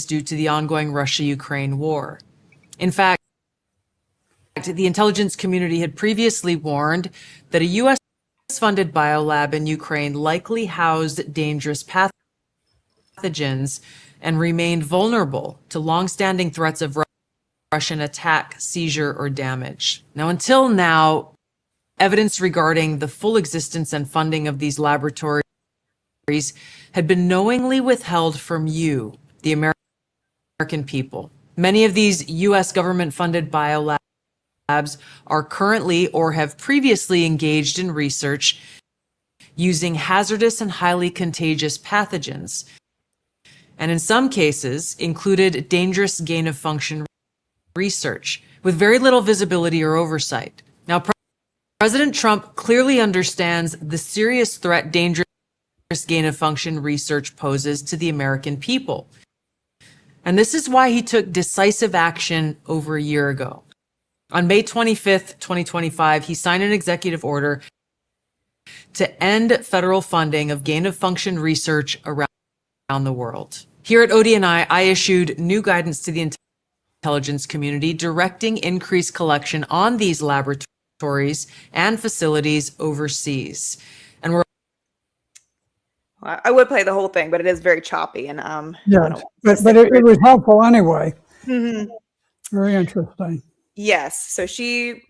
due to the ongoing Russia-Ukraine war. In fact, the intelligence community had previously warned that a U.S.-funded biolab in Ukraine likely housed dangerous pathogens and remained vulnerable to long-standing threats of Russian attack, seizure, or damage. Now, until now, evidence regarding the full existence and funding of these laboratories had been knowingly withheld from you, the American people. Many of these U.S. government-funded biolabs are currently or have previously engaged in research using hazardous and highly contagious pathogens, and in some cases included dangerous gain-of-function research with very little visibility or oversight. Now, President Trump clearly understands the serious threat dangerous gain-of-function research poses to the American people. And this is why he took decisive action over a year ago. On May 25th, 2025, he signed an executive order to end federal funding of gain-of-function research around the world. Here at ODNI, I issued new guidance to the intelligence community directing increased collection on these laboratories and facilities overseas. And I would play the whole thing, but it is very choppy, and Yes, but it was helpful anyway. Mm-hmm. Very interesting. Yes. So she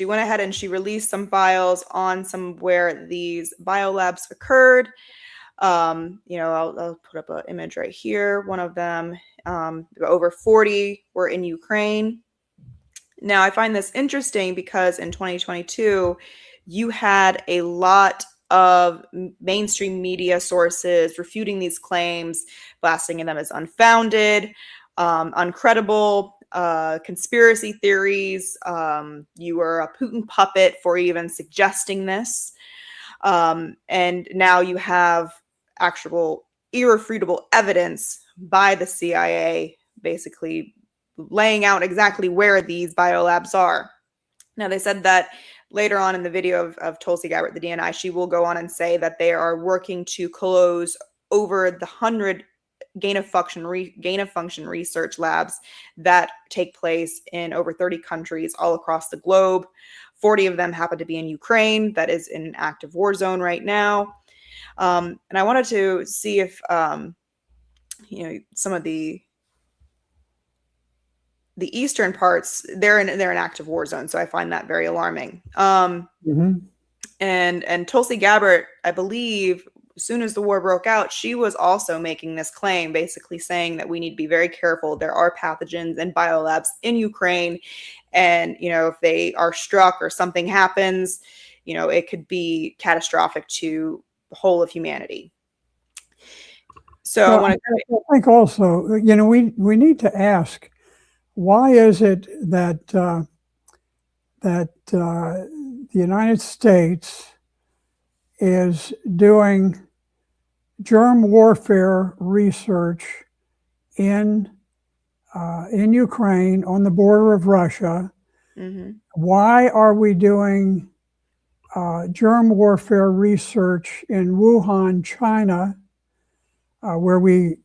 went ahead and she released some files on some where these biolabs occurred. I'll put up an image right here. One of them, over 40 were in Ukraine. Now, I find this interesting because in 2022, you had a lot of mainstream media sources refuting these claims, blasting them as unfounded, uncredible, conspiracy theories. You were a Putin puppet for even suggesting this. And now you have actual irrefutable evidence by the CIA basically laying out exactly where these biolabs are. Now, they said that later on in the video of Tulsi Gabbard, the DNI, she will go on and say that they are working to close over the 100 gain of function research labs that take place in over 30 countries all across the globe. 40 of them happen to be in Ukraine, that is in an active war zone right now. And I wanted to see if some of the eastern parts, they're in active war zone, so I find that very alarming. And Tulsi Gabbard, I believe, as soon as the war broke out, she was also making this claim, basically saying that we need to be very careful. There are pathogens and biolabs in Ukraine, and if they are struck or something happens, it could be catastrophic to the whole of humanity. So well, I think also, we need to ask, why is it that the United States is doing germ warfare research in Ukraine on the border of Russia? Why are we doing germ warfare research in Wuhan, China, where we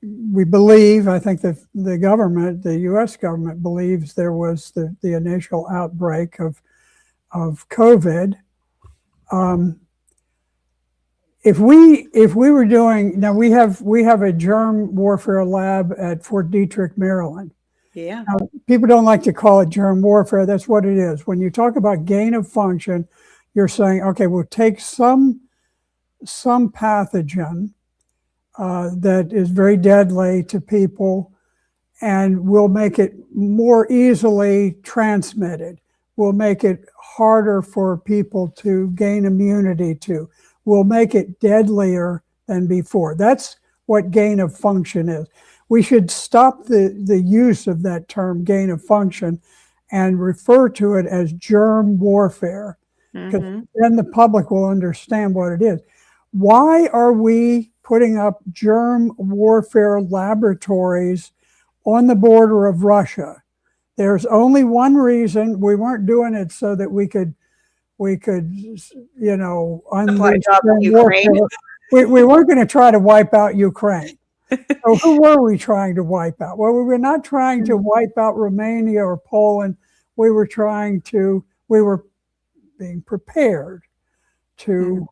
believe, I think the government, the U.S. government believes there was the initial outbreak of COVID. If we were doing, now we have a germ warfare lab at Fort Detrick, Maryland. Yeah. Now, people don't like to call it germ warfare. That's what it is. When you talk about gain of function, you're saying, okay, we'll take some pathogen that is very deadly to people, and we'll make it more easily transmitted. We'll make it harder for people to gain immunity to. We'll make it deadlier than before. That's what gain of function is. We should stop the use of that term, gain of function, and refer to it as germ warfare, because then the public will understand what it is. Why are we putting up germ warfare laboratories on the border of Russia? There's only one reason. We weren't doing it so that we could unleash Ukraine. We weren't going to try to wipe out Ukraine. So who were we trying to wipe out? Well, we were not trying to wipe out Romania or Poland. We were being prepared to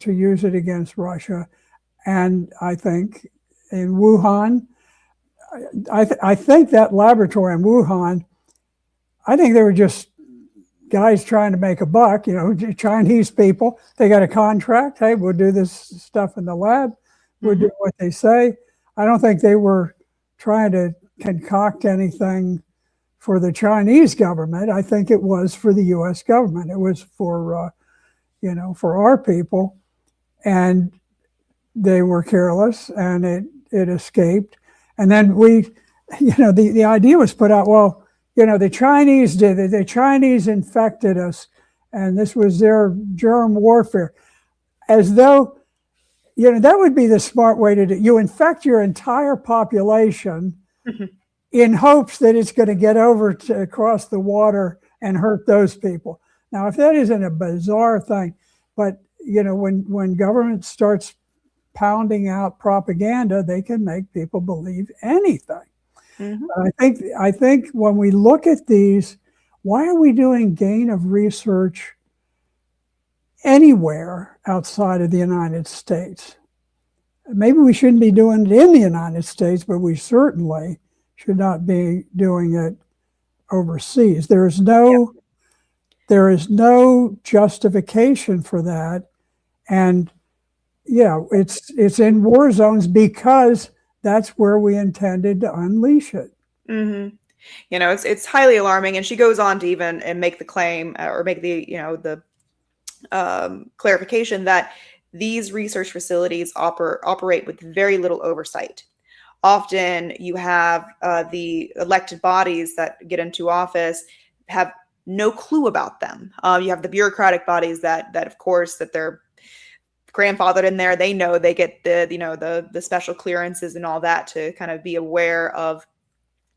use it against Russia. And I think in Wuhan, I think that laboratory in Wuhan, I think they were just guys trying to make a buck, Chinese people. They got a contract. Hey, we'll do this stuff in the lab. We'll do what they say. I don't think they were trying to concoct anything for the Chinese government. I think it was for the U.S. government. It was for, for our people. And they were careless, and it escaped. And then the idea was put out, well, the Chinese did it. The Chinese infected us, and this was their germ warfare. As though, that would be the smart way to do it. You infect your entire population in hopes that it's going to get over to across the water and hurt those people. Now, if that isn't a bizarre thing, but, when government starts pounding out propaganda, they can make people believe anything. I think when we look at these, why are we doing gain of research anywhere outside of the United States? Maybe we shouldn't be doing it in the United States, but we certainly should not be doing it overseas. There is no justification for that. And it's in war zones because that's where we intended to unleash it. It's highly alarming. And she goes on to even and make the claim or make the clarification that these research facilities operate with very little oversight. Often you have the elected bodies that get into office have no clue about them. You have the bureaucratic bodies that of course, that they're grandfathered in there. They know they get the special clearances and all that to kind of be aware of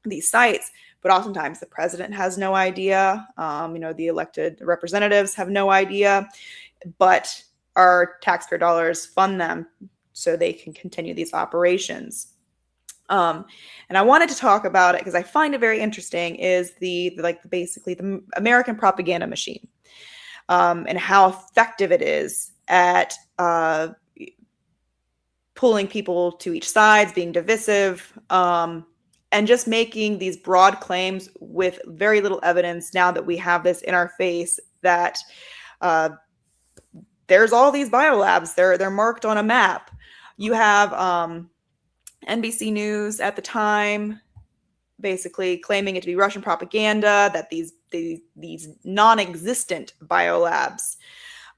these sites. But oftentimes the president has no idea. The elected representatives have no idea, but our taxpayer dollars fund them so they can continue these operations. And I wanted to talk about it because I find it very interesting. Is basically the American propaganda machine, and how effective it is at pulling people to each side, being divisive, and just making these broad claims with very little evidence. Now that we have this in our face, that there's all these biolabs, they're marked on a map. You have NBC News at the time basically claiming it to be Russian propaganda, that these non-existent biolabs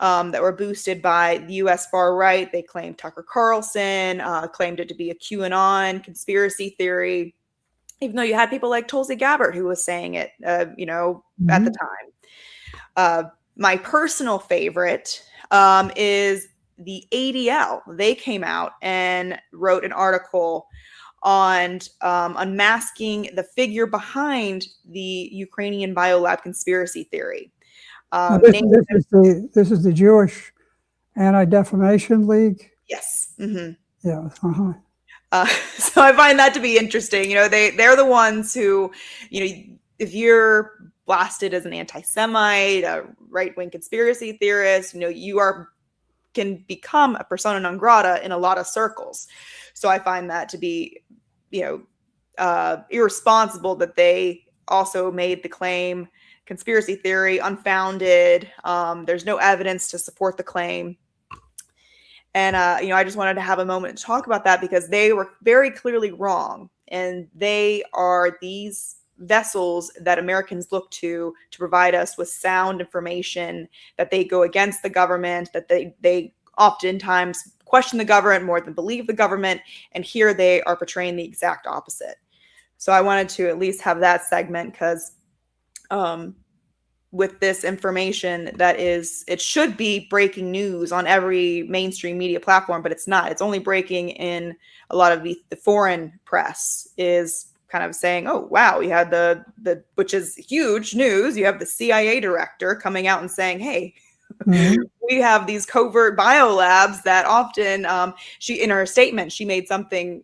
that were boosted by the U.S. far right. They claimed Tucker Carlson claimed it to be a QAnon conspiracy theory, even though you had people like Tulsi Gabbard who was saying it, at the time. My personal favorite is the ADL. They came out and wrote an article on unmasking the figure behind the Ukrainian biolab conspiracy theory. This is the Jewish Anti-Defamation League. Yes. Mm-hmm. Yeah. So I find that to be interesting. They're the ones who, if you're blasted as an anti-Semite, a right-wing conspiracy theorist, can become a persona non grata in a lot of circles. So I find that to be, irresponsible that they also made the claim conspiracy theory, unfounded. There's no evidence to support the claim. And, I just wanted to have a moment to talk about that because they were very clearly wrong. And they are these vessels that Americans look to provide us with sound information, that they go against the government, that they oftentimes question the government more than believe the government. And here they are portraying the exact opposite. So I wanted to at least have that segment because with this information it should be breaking news on every mainstream media platform, but it's not. It's only breaking in a lot of the foreign press is kind of saying, oh, wow, you had the which is huge news. You have the CIA director coming out and saying, hey, we have these covert biolabs that often she, in her statement, she made something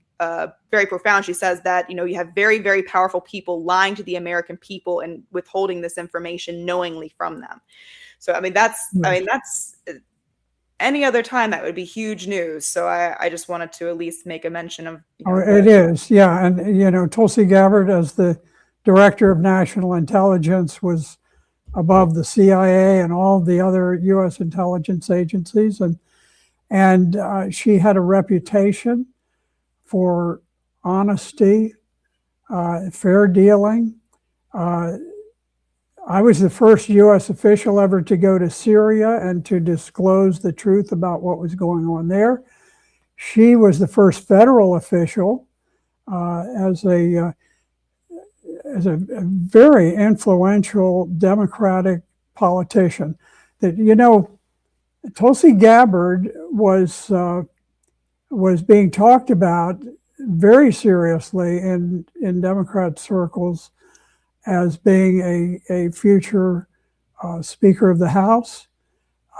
very profound. She says that, you have very, very powerful people lying to the American people and withholding this information knowingly from them. So, that's any other time that would be huge news. So I just wanted to at least make a mention of. It is. Yeah. And, Tulsi Gabbard, as the director of national intelligence, was above the CIA and all the other U.S. intelligence agencies. And she had a reputation for honesty, fair dealing. I was the first U.S. official ever to go to Syria and to disclose the truth about what was going on there. She was the first federal official as a very influential Democratic politician. That Tulsi Gabbard was being talked about very seriously in Democrat circles as being a future Speaker of the House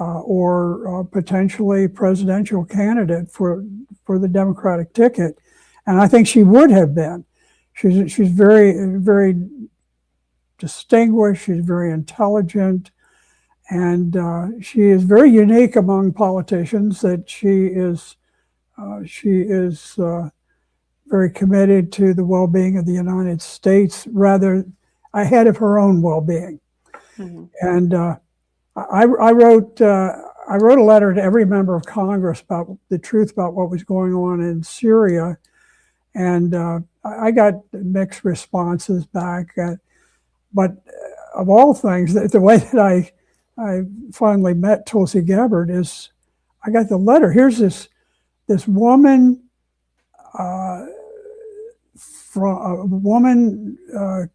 or potentially presidential candidate for the Democratic ticket. And I think she would have been. She's very, very distinguished. She's very intelligent. And she is very unique among politicians that she is very committed to the well-being of the United States, rather ahead of her own well-being. Mm-hmm. And I wrote a letter to every member of Congress about the truth about what was going on in Syria, and I got mixed responses back. But of all things, the way that I finally met Tulsi Gabbard is I got the letter. Here's this woman,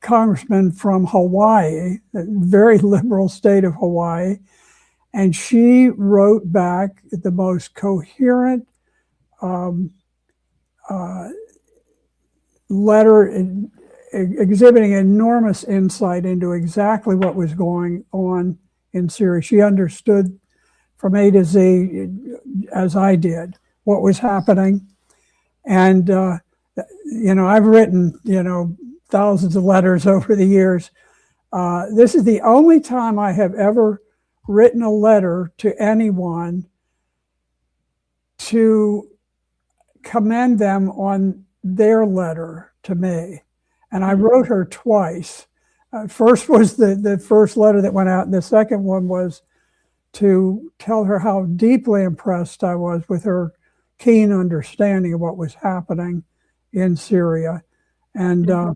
congressman from Hawaii, a very liberal state of Hawaii, and she wrote back the most coherent letter exhibiting enormous insight into exactly what was going on in Syria. She understood from A to Z, as I did, what was happening. And I've written, thousands of letters over the years. This is the only time I have ever written a letter to anyone to commend them on their letter to me. And I wrote her twice. First was the first letter that went out, and the second one was to tell her how deeply impressed I was with her keen understanding of what was happening in Syria. And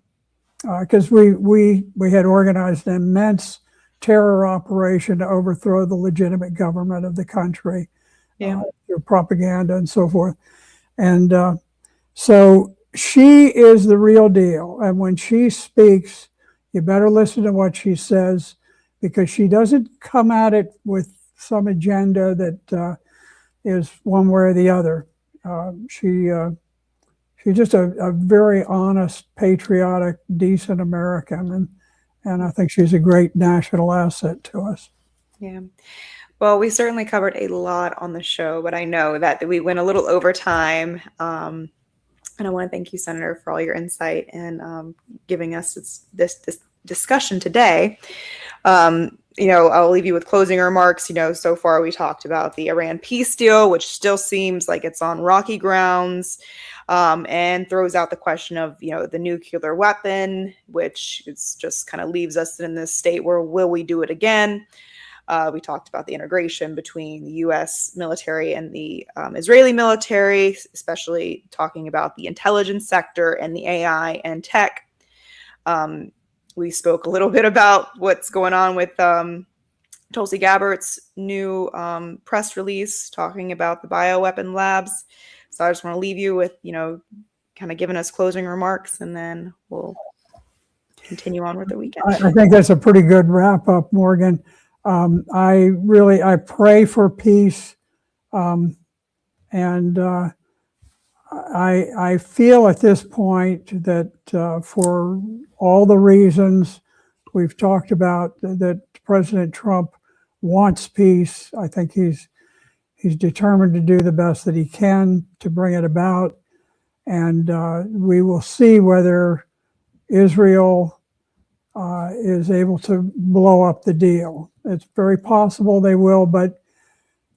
because we had organized an immense terror operation to overthrow the legitimate government of the country, through propaganda and so forth. And so she is the real deal. And when she speaks, you better listen to what she says, because she doesn't come at it with some agenda that is one way or the other. She's just a very honest, patriotic, decent American, and I think she's a great national asset to us. Yeah. Well, we certainly covered a lot on the show, but I know that we went a little over time. And I want to thank you, Senator, for all your insight and giving us this discussion today. I'll leave you with closing remarks. So far we talked about the Iran peace deal, which still seems like it's on rocky grounds, and throws out the question of, the nuclear weapon, which is just kind of leaves us in this state where will we do it again? We talked about the integration between the U.S. military and the Israeli military, especially talking about the intelligence sector and the AI and tech. We spoke a little bit about what's going on with Tulsi Gabbard's new press release talking about the bioweapon labs. So I just want to leave you with, kind of giving us closing remarks, and then we'll continue on with the weekend. I think that's a pretty good wrap up, Morgan. I pray for peace, and I feel at this point that for all the reasons we've talked about, that President Trump wants peace. I think he's determined to do the best that he can to bring it about, and we will see whether Israel is able to blow up the deal. It's very possible they will, but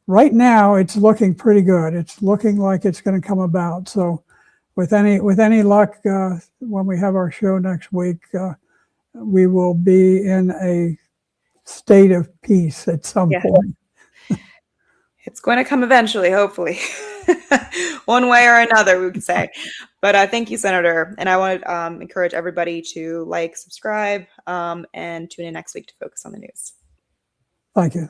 right now it's looking pretty good. It's looking like it's going to come about. So with any luck, when we have our show next week, we will be in a state of peace at some point. It's going to come eventually, hopefully, one way or another, we could say. But thank you, Senator. And I want to encourage everybody to subscribe, and tune in next week to Focus on the News. Thank you.